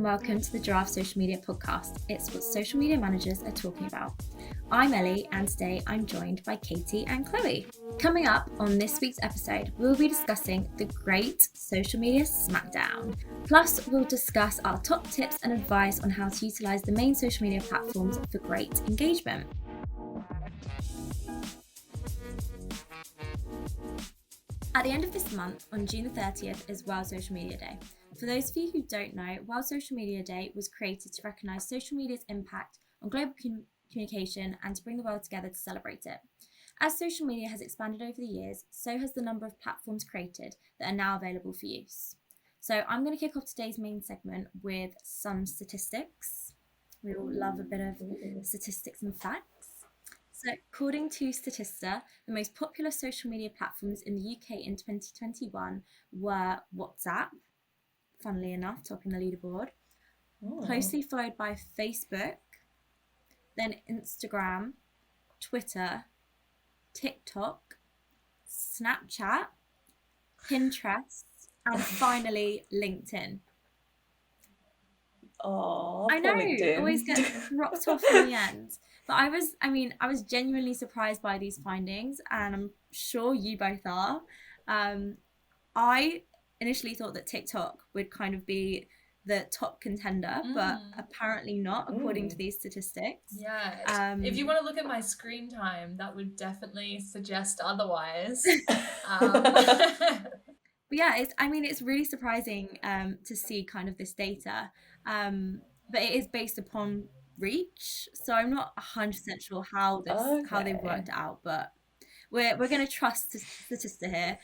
and welcome to the Giraffe Social Media Podcast. It's what social media managers are talking about. I'm Ellie, and today I'm joined by Katie and Chloe. Coming up on this week's episode, we'll be discussing the great social media SMACKDOwn. Plus, we'll discuss our top tips and advice on how to utilise the main social media platforms for great engagement. At the end of this month, on June the 30th, is World Social Media Day. For those of you who don't know, World Social Media Day was created to recognise social media's impact on global communication and to bring the world together to celebrate it. As social media has expanded over the years, so has the number of platforms created that are now available for use. So I'm going to kick off today's main segment with some statistics. We all love a bit of statistics and facts. So according to Statista, the most popular social media platforms in the UK in 2021 were WhatsApp, funnily enough, topping the leaderboard, closely followed by Facebook, then Instagram, Twitter, TikTok, Snapchat, Pinterest, and finally LinkedIn. Oh, I know, LinkedIn. Always get dropped off in the end. But I was genuinely surprised by these findings, and I'm sure you both are. I initially thought that TikTok would kind of be the top contender, but apparently not, according to these statistics. Yeah, if you want to look at my screen time, that would definitely suggest otherwise. But yeah, it's really surprising to see kind of this data, but it is based upon reach, so I'm not 100% sure how they've worked it out, but we're going to trust Statista here.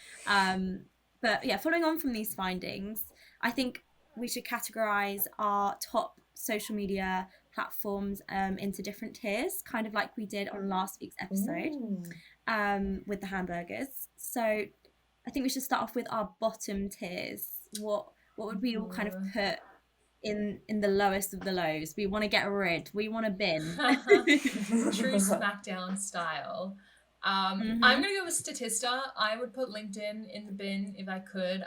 But yeah, following on from these findings, I think we should categorize our top social media platforms into different tiers, kind of like we did on last week's episode with the hamburgers. So I think we should start off with our bottom tiers. What would we all kind of put in the lowest of the lows? We want to get rid. We want to bin. True SmackDown style. I'm going to go with Statista. I would put LinkedIn in the bin if I could.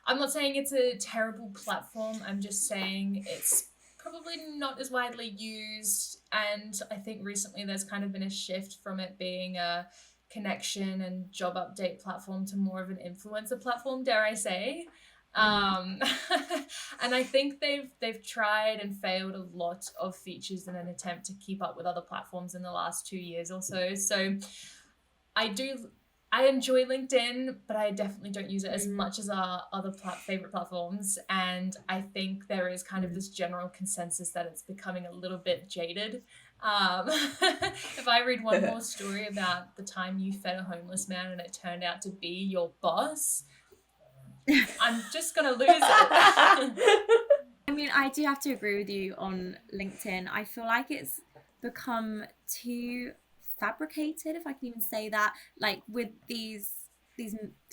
I'm not saying it's a terrible platform. I'm just saying it's probably not as widely used. And I think recently there's kind of been a shift from it being a connection and job update platform to more of an influencer platform, dare I say. And I think they've tried and failed a lot of features in an attempt to keep up with other platforms in the last 2 years or so. So I enjoy LinkedIn, but I definitely don't use it as much as our other favorite platforms. And I think there is kind of this general consensus that it's becoming a little bit jaded. If I read one more story about the time you fed a homeless man and it turned out to be your boss, I'm just going to lose it. I do have to agree with you on LinkedIn. I feel like it's become too fabricated, if I can even say that, like with these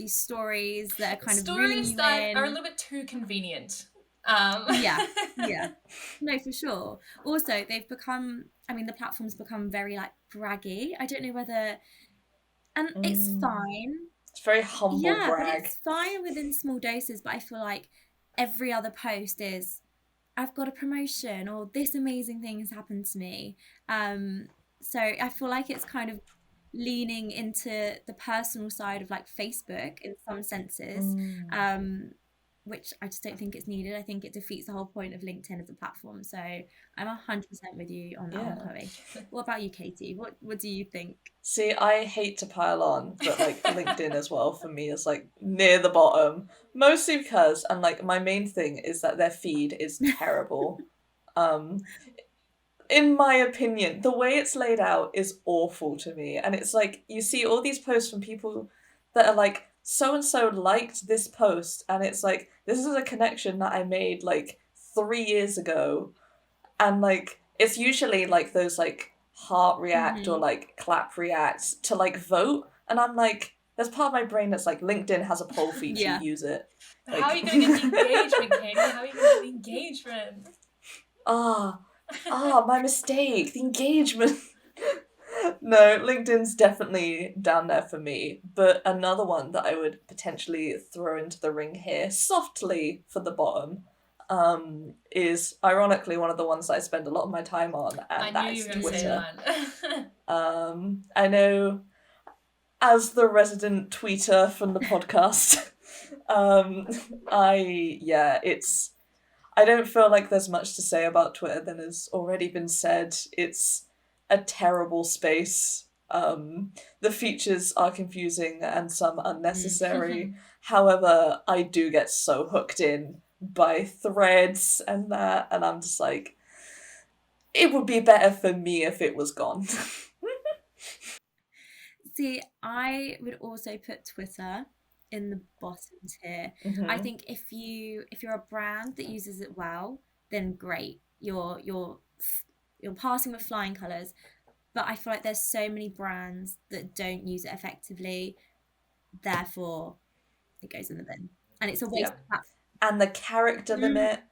stories that are kind of reeling you in. Are a little bit too convenient. Yeah. No, for sure. Also, they've become, the platform's become very like braggy. I don't know whether, and it's fine. It's very humble brag. But it's fine within small doses, but I feel like every other post is, I've got a promotion or this amazing thing has happened to me. So I feel like it's kind of leaning into the personal side of like Facebook in some senses, which I just don't think it's needed. I think it defeats the whole point of LinkedIn as a platform. So I'm 100% with you on that one, Chloe. What about you, Katie? What do you think? See, I hate to pile on, but like LinkedIn as well for me is like near the bottom, mostly because, and like my main thing is that their feed is terrible. In my opinion, the way it's laid out is awful to me. And it's like, you see all these posts from people that are like, so-and-so liked this post. And it's like, this is a connection that I made like 3 years ago. And like, it's usually like those like heart react or like clap react to like vote. And I'm like, there's part of my brain that's like, LinkedIn has a poll feature, use it. But like, how are you going to get the engagement, Katie? How are you going to get the engagement? My mistake. The engagement. No, LinkedIn's definitely down there for me. But another one that I would potentially throw into the ring here, softly for the bottom, is ironically one of the ones that I spend a lot of my time on, and I knew you were going to say that. I know, as the resident tweeter from the podcast, I don't feel like there's much to say about Twitter than has already been said. It's a terrible space. The features are confusing and some unnecessary. However, I do get so hooked in by threads and that, and I'm just like, it would be better for me if it was gone. See, I would also put Twitter in the bottom tier. I Mhm. think if you're a brand that uses it well, then great. You're passing with flying colours. But I feel like there's so many brands that don't use it effectively, therefore it goes in the bin. And it's a waste Yeah. of platform. And the character limit.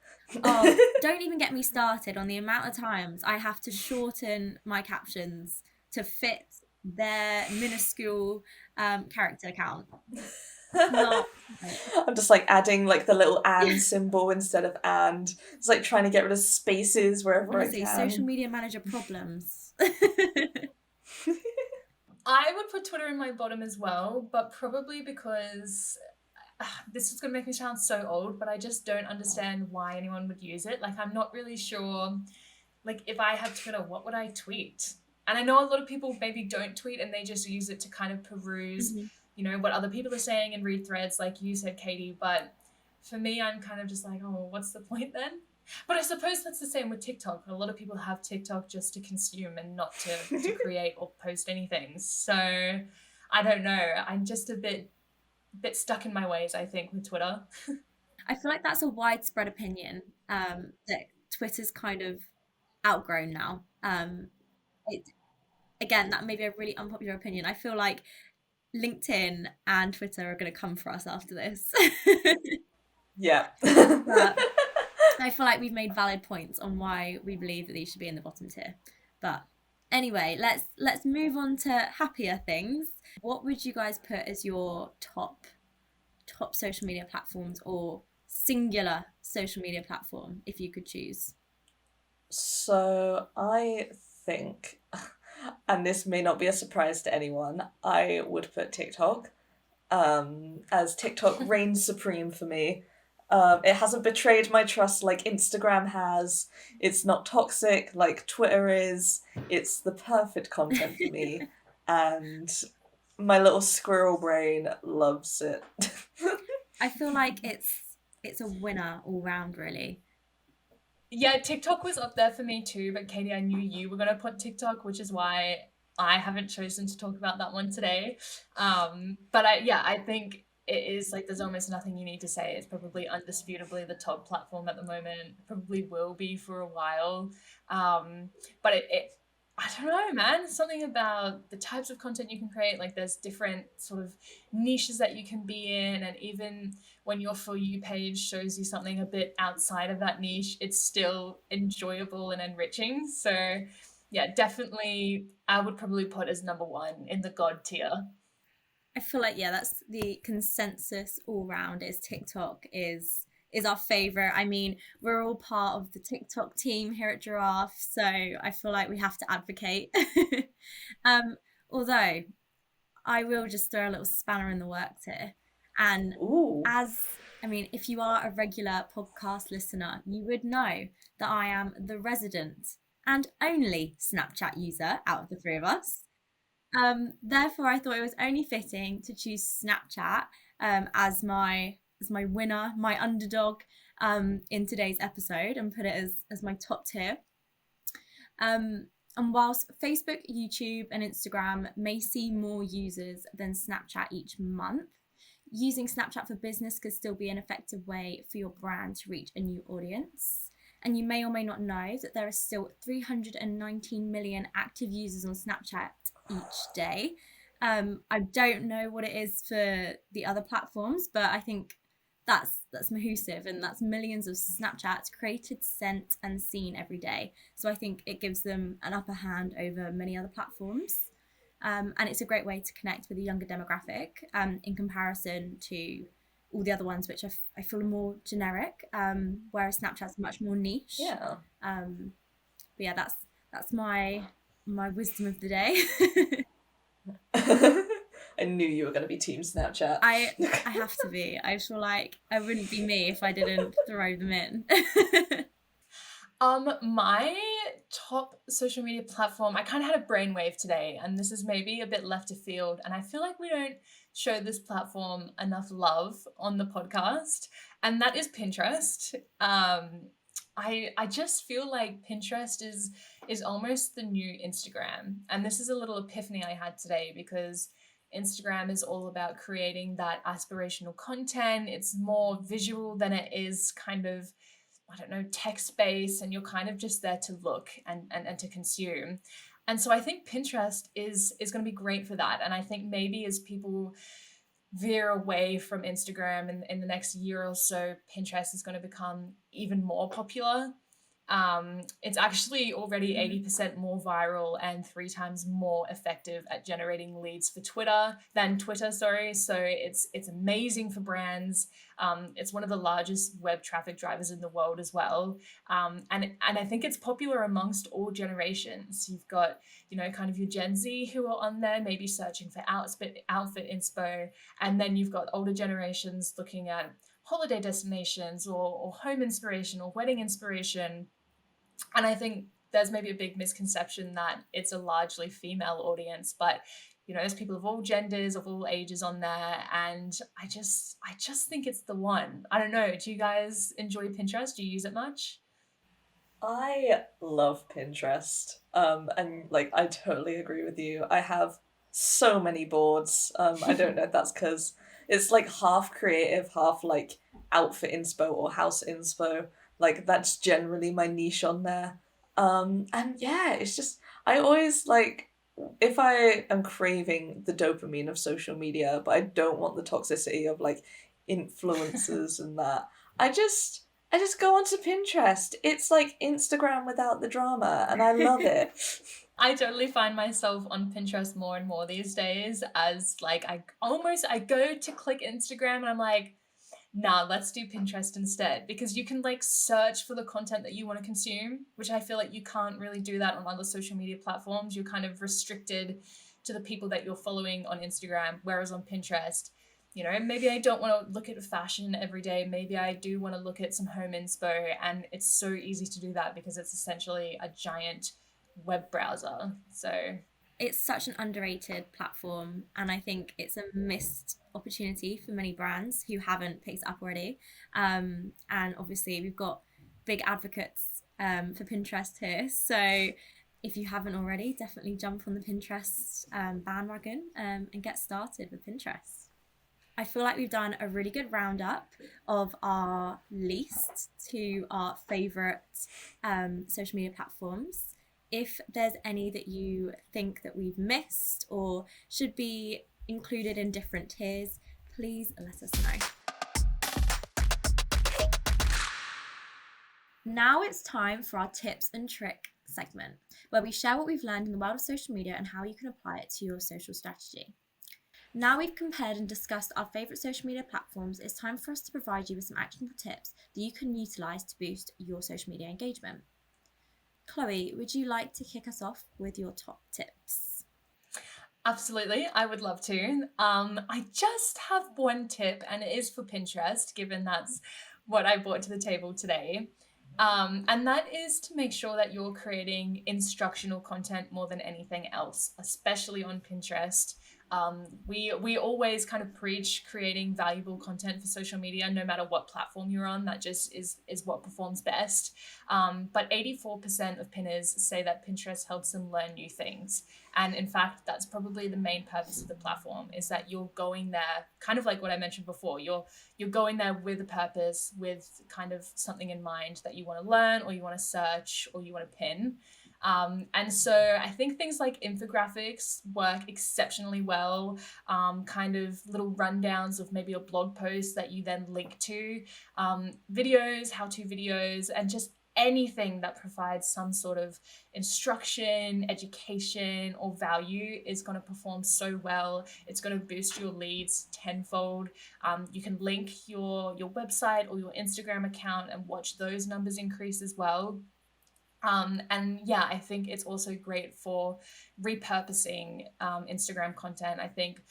Oh, don't even get me started on the amount of times I have to shorten my captions to fit their minuscule character count. Not I'm just like adding like the little and symbol instead of and. It's like trying to get rid of spaces wherever honestly, I can. social media manager problems. I would put Twitter in my bottom as well, but probably because this is going to make me sound so old, but I just don't understand why anyone would use it. Like, I'm not really sure, like, if I had Twitter, what would I tweet? And I know a lot of people maybe don't tweet and they just use it to kind of peruse, you know, what other people are saying and read threads, like you said, Katie. But for me, I'm kind of just like, oh, what's the point then? But I suppose that's the same with TikTok. A lot of people have TikTok just to consume and not to create or post anything. So I don't know. I'm just a bit stuck in my ways, I think, with Twitter. I feel like that's a widespread opinion that Twitter's kind of outgrown now. It, again, that may be a really unpopular opinion. I feel like LinkedIn and Twitter are going to come for us after this. Yeah. But I feel like we've made valid points on why we believe that these should be in the bottom tier. But anyway, let's move on to happier things. What would you guys put as your top social media platforms or singular social media platform if you could choose? So I think, and this may not be a surprise to anyone, I would put TikTok, as TikTok reigns supreme for me. It hasn't betrayed my trust like Instagram has. It's not toxic like Twitter is. It's the perfect content for me, and my little squirrel brain loves it. I feel like it's a winner all round, really. Yeah, TikTok was up there for me too, but Katie, I knew you were going to put TikTok, which is why I haven't chosen to talk about that one today. But I think it is like there's almost nothing you need to say. It's probably undisputably the top platform at the moment. Probably will be for a while. But it I don't know, man. Something about the types of content you can create. Like there's different sort of niches that you can be in, and even when your For You page shows you something a bit outside of that niche, it's still enjoyable and enriching. So yeah, definitely I would probably put as number one in the God tier. I feel like that's the consensus all round is TikTok is our favorite. I mean, we're all part of the TikTok team here at Giraffe, so I feel like we have to advocate. um, although I will just throw a little spanner in the works here. And Ooh. if you are a regular podcast listener, you would know that I am the resident and only Snapchat user out of the three of us. Therefore, I thought it was only fitting to choose Snapchat as my winner, my underdog in today's episode, and put it as my top tier. And whilst Facebook, YouTube, and Instagram may see more users than Snapchat each month, using Snapchat for business could still be an effective way for your brand to reach a new audience. And you may or may not know that there are still 319 million active users on Snapchat each day. I don't know what it is for the other platforms, but I think that's massive, and that's millions of Snapchats created, sent, and seen every day. So I think it gives them an upper hand over many other platforms. And it's a great way to connect with a younger demographic in comparison to all the other ones, which I feel are more generic, whereas Snapchat's much more niche. Yeah. But yeah, that's my wisdom of the day. I knew you were going to be Team Snapchat. I have to be. I feel like I wouldn't be me if I didn't throw them in. My top social media platform, I kind of had a brainwave today, and this is maybe a bit left of field, and I feel like we don't show this platform enough love on the podcast, and that is Pinterest. I just feel like Pinterest is almost the new Instagram, and this is a little epiphany I had today because Instagram is all about creating that aspirational content. It's more visual than it is kind of, I don't know, text-based, and you're kind of just there to look and to consume. And so I think Pinterest is going to be great for that. And I think maybe as people veer away from Instagram in the next year or so, Pinterest is going to become even more popular. It's actually already 80% more viral and 3 times more effective at generating leads for Twitter. So it's amazing for brands. It's one of the largest web traffic drivers in the world as well. And I think it's popular amongst all generations. You've got, kind of your Gen Z who are on there, maybe searching for outfit inspo. And then you've got older generations looking at holiday destinations or home inspiration or wedding inspiration. And I think there's maybe a big misconception that it's a largely female audience, but there's people of all genders, of all ages on there, and I just think it's the one. I don't know. Do you guys enjoy Pinterest? Do you use it much? I love Pinterest. And like I totally agree with you. I have so many boards. I don't know if that's because it's like half creative, half like outfit inspo or house inspo. Like that's generally my niche on there. And yeah, it's just I always like if I am craving the dopamine of social media, but I don't want the toxicity of like influencers and that. I just go onto Pinterest. It's like Instagram without the drama, and I love it. I totally find myself on Pinterest more and more these days as like I go to click Instagram and I'm like, nah, let's do Pinterest instead, because you can like search for the content that you want to consume, which I feel like you can't really do that on other social media platforms. You're kind of restricted to the people that you're following on Instagram, whereas on Pinterest, maybe I don't want to look at fashion every day. Maybe I do want to look at some home inspo, and it's so easy to do that because it's essentially a giant web browser. So it's such an underrated platform, and I think it's a missed opportunity for many brands who haven't picked it up already. And obviously we've got big advocates for Pinterest here, so if you haven't already, definitely jump on the Pinterest bandwagon and get started with Pinterest. I feel like we've done a really good roundup of our list to our favourite social media platforms. If there's any that you think that we've missed or should be included in different tiers, please let us know. Now it's time for our tips and trick segment, where we share what we've learned in the world of social media and how you can apply it to your social strategy. Now we've compared and discussed our favourite social media platforms, it's time for us to provide you with some actionable tips that you can utilise to boost your social media engagement. Chloe, would you like to kick us off with your top tips? Absolutely, I would love to. I just have one tip, and it is for Pinterest, given that's what I brought to the table today. And that is to make sure that you're creating instructional content more than anything else, especially on Pinterest. We always kind of preach creating valuable content for social media, no matter what platform you're on. That just is what performs best. But 84% of pinners say that Pinterest helps them learn new things. And in fact, that's probably the main purpose of the platform, is that you're going there, kind of like what I mentioned before, you're going there with a purpose, with kind of something in mind that you want to learn, or you want to search, or you want to pin. And so I think things like infographics work exceptionally well, kind of little rundowns of maybe a blog post that you then link to, videos, how-to videos, and just anything that provides some sort of instruction, education, or value is going to perform so well. It's going to boost your leads tenfold. You can link your website or your Instagram account and watch those numbers increase as well. And yeah, I think it's also great for repurposing Instagram content. I think,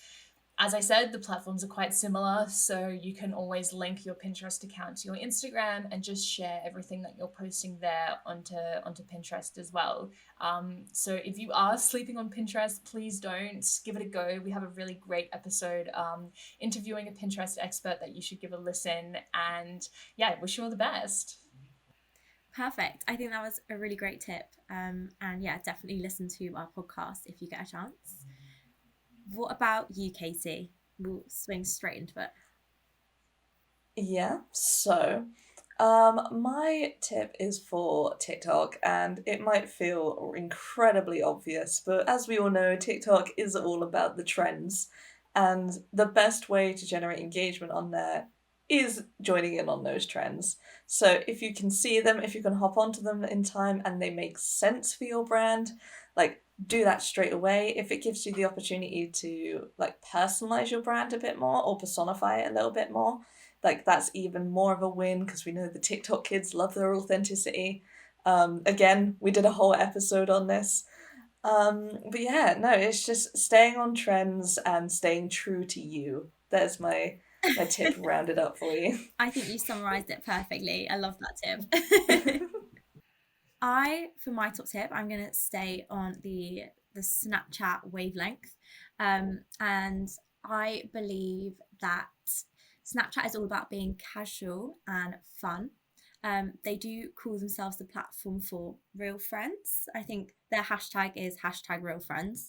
as I said, the platforms are quite similar, so you can always link your Pinterest account to your Instagram and just share everything that you're posting there onto Pinterest as well. So if you are sleeping on Pinterest, please don't, give it a go. We have a really great episode interviewing a Pinterest expert that you should give a listen. And yeah, wish you all the best. Perfect. I think that was a really great tip. And yeah, definitely listen to our podcast if you get a chance. What about you, Katie? We'll swing straight into it. Yeah, so my tip is for TikTok, and it might feel incredibly obvious, but as we all know, TikTok is all about the trends, and the best way to generate engagement on there is joining in on those trends. So if you can see them, if you can hop onto them in time and they make sense for your brand, like do that straight away. If it gives you the opportunity to like personalize your brand a bit more or personify it a little bit more, like that's even more of a win, because we know the TikTok kids love their authenticity. Again, we did a whole episode on this. But yeah, no, it's just staying on trends and staying true to you. There's my tip rounded up for you. I think you summarized it perfectly. I love that tip. For my top tip, I'm going to stay on the Snapchat wavelength. And I believe that Snapchat is all about being casual and fun. They do call themselves the platform for real friends. I think their hashtag is #realfriends.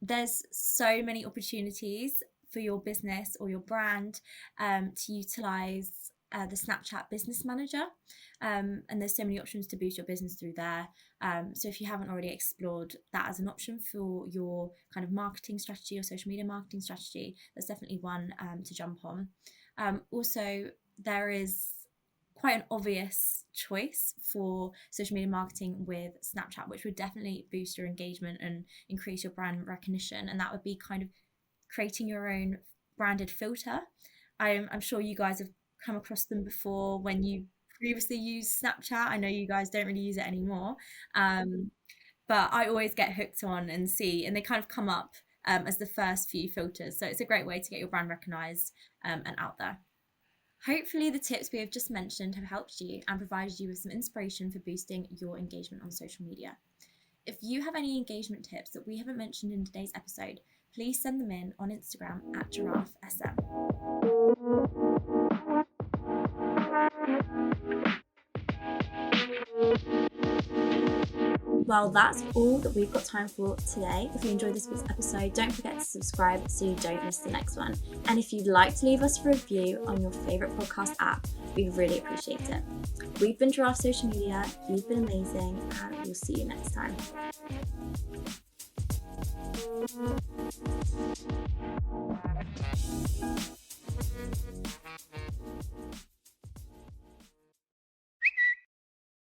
There's so many opportunities for your business or your brand to utilize the Snapchat Business Manager. And there's so many options to boost your business through there. So if you haven't already explored that as an option for your kind of marketing strategy or social media marketing strategy, that's definitely one to jump on. Also, there is quite an obvious choice for social media marketing with Snapchat, which would definitely boost your engagement and increase your brand recognition. And that would be kind of creating your own branded filter. I'm sure you guys have come across them before when you previously used Snapchat. I know you guys don't really use it anymore, but I always get hooked on and they kind of come up as the first few filters. So it's a great way to get your brand recognized and out there. Hopefully the tips we have just mentioned have helped you and provided you with some inspiration for boosting your engagement on social media. If you have any engagement tips that we haven't mentioned in today's episode, please send them in on Instagram at giraffesm. Well, that's all that we've got time for today. If you enjoyed this week's episode, don't forget to subscribe so you don't miss the next one. And if you'd like to leave us a review on your favourite podcast app, we'd really appreciate it. We've been Giraffe Social Media, you've been amazing, and we'll see you next time.